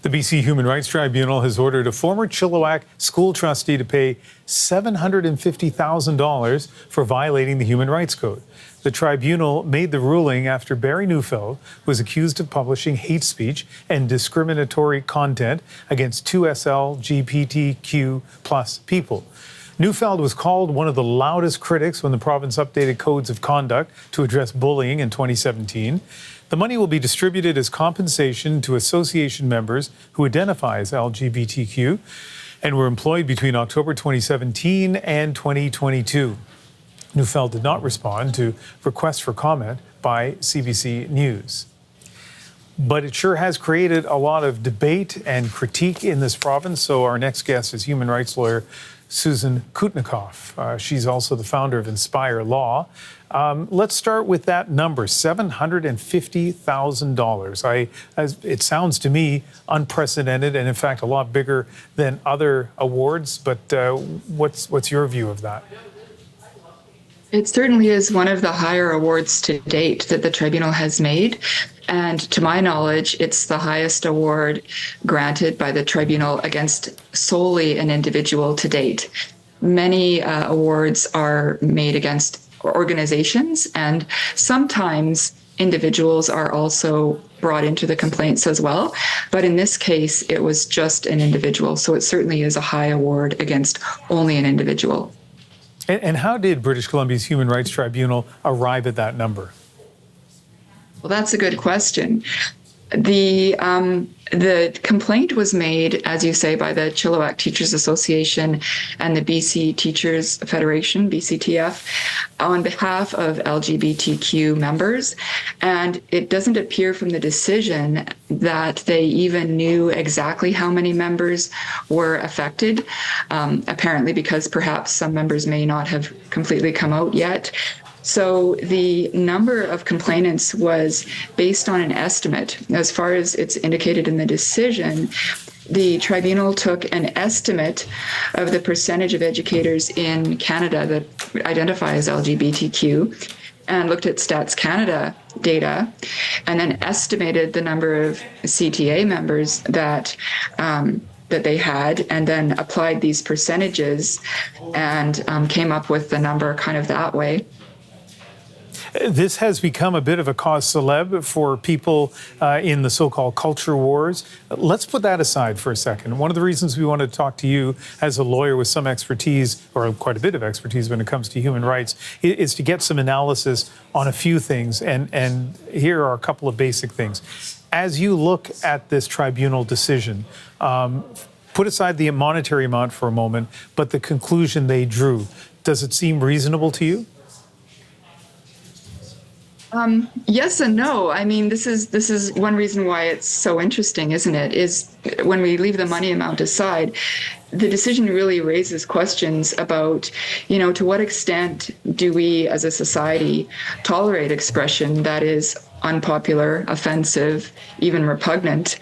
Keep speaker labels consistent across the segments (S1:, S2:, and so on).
S1: The BC Human Rights Tribunal has ordered a former Chilliwack school trustee to pay $750,000 for violating the Human Rights Code. The tribunal made the ruling after Barry Neufeld was accused of publishing hate speech and discriminatory content against two LGBTQ+ people. Neufeld was called one of the loudest critics when the province updated codes of conduct to address bullying in 2017. The money will be distributed as compensation to association members who identify as LGBTQ and were employed between October 2017 and 2022. Neufeld did not respond to requests for comment by CBC News. But it sure has created a lot of debate and critique in this province. So our next guest is human rights lawyer Susan Kutnikoff. She's also the founder of Inspire Law. Let's start with that number, $750,000. It sounds to me unprecedented and, in fact, a lot bigger than other awards. But what's your view of that?
S2: It certainly is one of the higher awards to date that the tribunal has made. And to my knowledge, it's the highest award granted by the tribunal against solely an individual to date. Many awards are made against organizations, and sometimes individuals are also brought into the complaints as well. But in this case, it was just an individual. So it certainly is a high award against only an individual.
S1: And how did British Columbia's Human Rights Tribunal arrive at that number?
S2: Well, that's a good question. The complaint was made, as you say, by the Chilliwack Teachers Association and the BC Teachers Federation, BCTF, on behalf of LGBTQ members. And it doesn't appear from the decision that they even knew exactly how many members were affected, apparently because perhaps some members may not have completely come out yet. So the number of complainants was based on an estimate. As far as it's indicated in the decision, the tribunal took an estimate of the percentage of educators in Canada that identify as LGBTQ and looked at Stats Canada data and then estimated the number of CTA members that they had, and then applied these percentages and came up with the number kind of that way.
S1: This has become a bit of a cause célèbre for people in the so-called culture wars. Let's put that aside for a second. One of the reasons we wanted to talk to you as a lawyer with some expertise, or quite a bit of expertise when it comes to human rights, is to get some analysis on a few things. And here are a couple of basic things. As you look at this tribunal decision, put aside the monetary amount for a moment, but the conclusion they drew, does it seem reasonable to you?
S2: Yes and no. I mean, this is one reason why it's so interesting, isn't it? Is when we leave the money amount aside, the decision really raises questions about, to what extent do we as a society tolerate expression that is unpopular, offensive, even repugnant?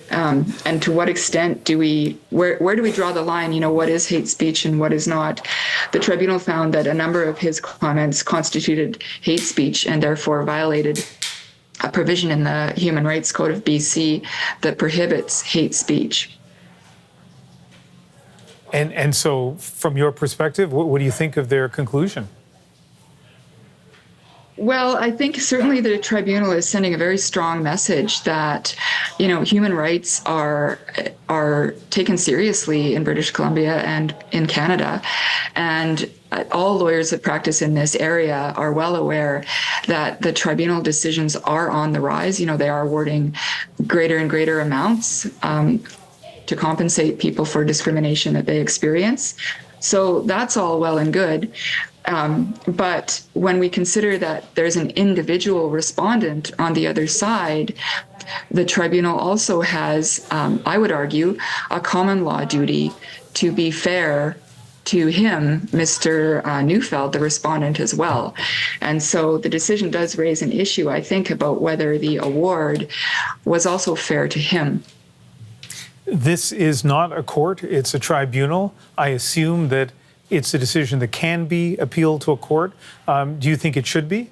S2: And to what extent do where do we draw the line? What is hate speech and what is not? The tribunal found that a number of his comments constituted hate speech and therefore violated a provision in the Human Rights Code of BC that prohibits hate speech.
S1: And so from your perspective, what do you think of their conclusion?
S2: Well, I think certainly the tribunal is sending a very strong message that, human rights are taken seriously in British Columbia and in Canada. And all lawyers that practice in this area are well aware that the tribunal decisions are on the rise. They are awarding greater and greater amounts to compensate people for discrimination that they experience. So that's all well and good. But when we consider that there's an individual respondent on the other side, the tribunal also has, I would argue, a common law duty to be fair to him, Mr. Neufeld, the respondent as well. And so the decision does raise an issue, I think, about whether the award was also fair to him.
S1: This is not a court, it's a tribunal. I assume that it's a decision that can be appealed to a court. Do you think it should be?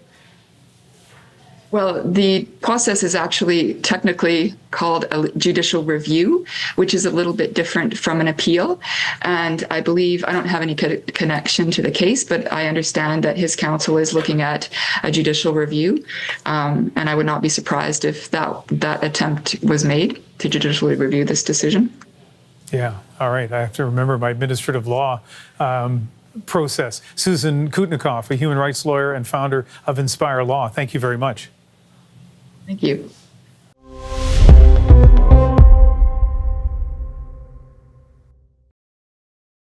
S2: Well, the process is actually technically called a judicial review, which is a little bit different from an appeal. And I believe, I don't have any connection to the case, but I understand that his counsel is looking at a judicial review. And I would not be surprised if that attempt was made to judicially review this decision.
S1: Yeah, all right. I have to remember my administrative law process. Susan Kutnikoff, a human rights lawyer and founder of Inspire Law. Thank you very much.
S2: Thank you.